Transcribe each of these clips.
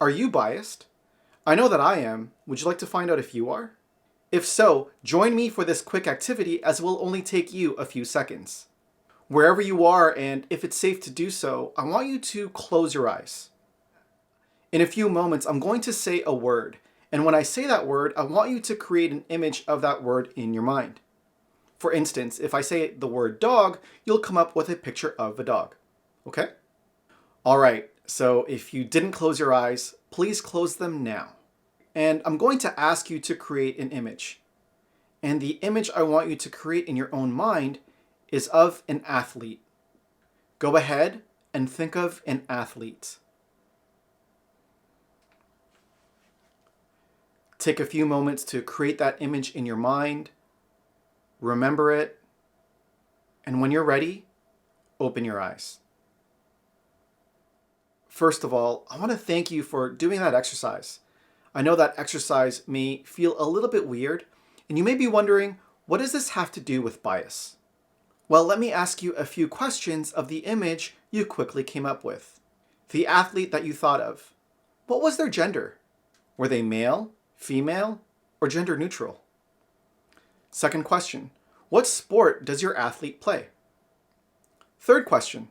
Are you biased? I know that I am. Would you like to find out if you are? If so, join me for this quick activity as it will only take you a few seconds. Wherever you are, and if it's safe to do so, I want you to close your eyes. In a few moments, I'm going to say a word, and when I say that word, I want you to create an image of that word in your mind. For instance, if I say the word dog, you'll come up with a picture of a dog. Okay? All right, so if you didn't close your eyes, please close them now. And I'm going to ask you to create an image. And the image I want you to create in your own mind is of an athlete. Go ahead and think of an athlete. Take a few moments to create that image in your mind, remember it, and when you're ready, open your eyes. First of all, I want to thank you for doing that exercise. I know that exercise may feel a little bit weird, and you may be wondering, what does this have to do with bias? Well, let me ask you a few questions of the image you quickly came up with. The athlete that you thought of, what was their gender? Were they male, female, or gender neutral? Second question, what sport does your athlete play? Third question,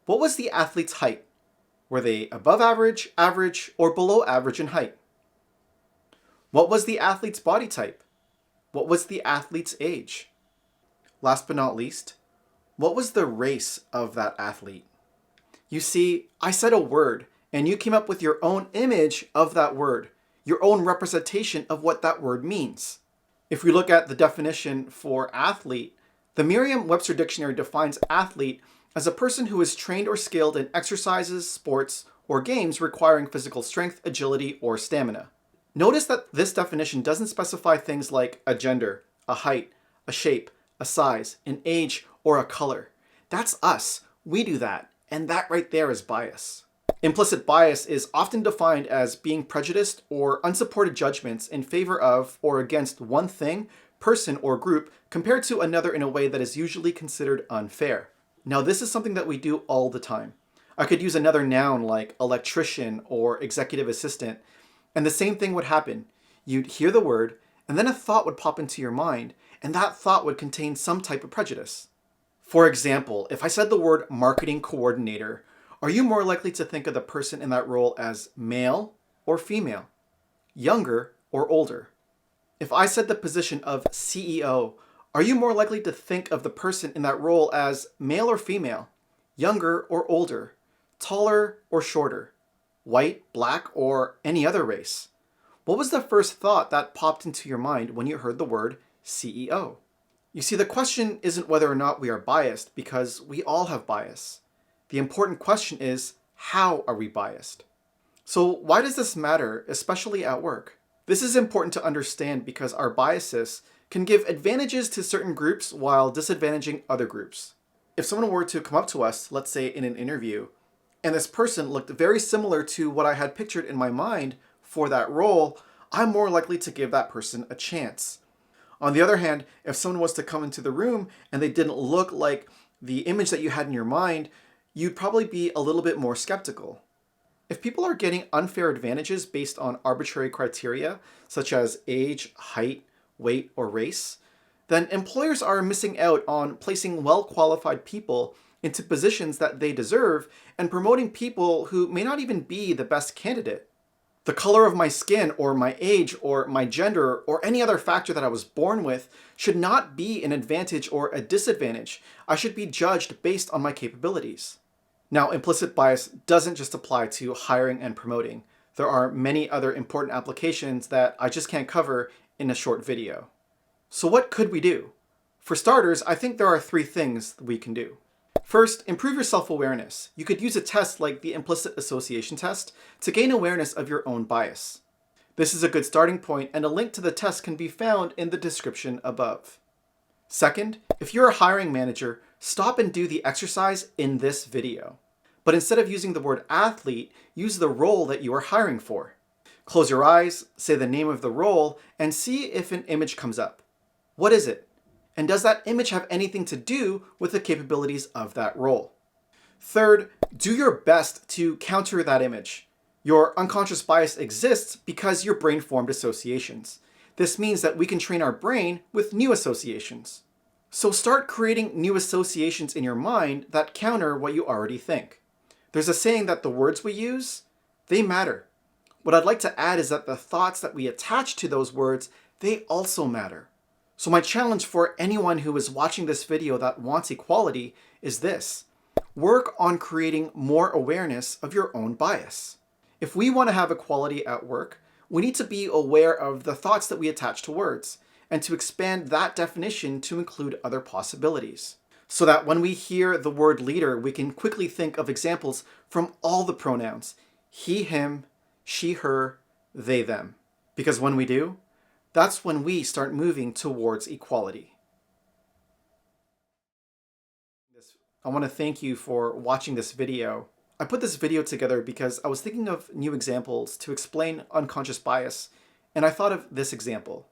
what was the athlete's height? Were they above average, average, or below average in height? What was the athlete's body type? What was the athlete's age? Last but not least, what was the race of that athlete? You see, I said a word, and you came up with your own image of that word, your own representation of what that word means. If we look at the definition for athlete, the Merriam-Webster Dictionary defines athlete as a person who is trained or skilled in exercises, sports, or games requiring physical strength, agility, or stamina. Notice that this definition doesn't specify things like a gender, a height, a shape, a size, an age, or a color. That's us. We do that. And that right there is bias. Implicit bias is often defined as being prejudiced or unsupported judgments in favor of or against one thing, person, or group compared to another in a way that is usually considered unfair. Now, this is something that we do all the time. I could use another noun like electrician or executive assistant, and the same thing would happen. You'd hear the word, and then a thought would pop into your mind, and that thought would contain some type of prejudice. For example, if I said the word marketing coordinator, are you more likely to think of the person in that role as male or female, younger or older? If I said the position of CEO, are you more likely to think of the person in that role as male or female, younger or older, taller or shorter, white, black, or any other race? What was the first thought that popped into your mind when you heard the word CEO? You see, the question isn't whether or not we are biased, because we all have bias. The important question is, how are we biased? So why does this matter, especially at work? This is important to understand because our biases can give advantages to certain groups while disadvantaging other groups. If someone were to come up to us, let's say in an interview, and this person looked very similar to what I had pictured in my mind for that role, I'm more likely to give that person a chance. On the other hand, if someone was to come into the room and they didn't look like the image that you had in your mind, you'd probably be a little bit more skeptical. If people are getting unfair advantages based on arbitrary criteria, such as age, height, weight, or race, then employers are missing out on placing well-qualified people into positions that they deserve and promoting people who may not even be the best candidate. The color of my skin or my age or my gender or any other factor that I was born with should not be an advantage or a disadvantage. I should be judged based on my capabilities. Now, implicit bias doesn't just apply to hiring and promoting. There are many other important applications that I just can't cover in a short video. So what could we do? For starters, I think there are 3 things we can do. First, improve your self-awareness. You could use a test like the implicit association test to gain awareness of your own bias. This is a good starting point, and a link to the test can be found in the description above. Second, if you're a hiring manager, stop and do the exercise in this video. But instead of using the word athlete, use the role that you are hiring for. Close your eyes, say the name of the role, and see if an image comes up. What is it? And does that image have anything to do with the capabilities of that role? Third, do your best to counter that image. Your unconscious bias exists because your brain formed associations. This means that we can train our brain with new associations. So start creating new associations in your mind that counter what you already think. There's a saying that the words we use, they matter. What I'd like to add is that the thoughts that we attach to those words, they also matter. So my challenge for anyone who is watching this video that wants equality is this: work on creating more awareness of your own bias. If we want to have equality at work, we need to be aware of the thoughts that we attach to words and to expand that definition to include other possibilities, so that when we hear the word leader, we can quickly think of examples from all the pronouns: he, him, she, her, they, them. Because when we do, that's when we start moving towards equality. I want to thank you for watching this video. I put this video together because I was thinking of new examples to explain unconscious bias, and I thought of this example.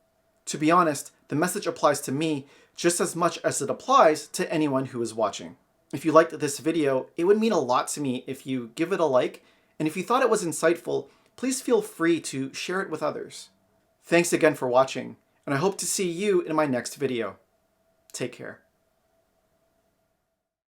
To be honest, the message applies to me just as much as it applies to anyone who is watching. If you liked this video, it would mean a lot to me if you give it a like, and if you thought it was insightful, please feel free to share it with others. Thanks again for watching, and I hope to see you in my next video. Take care.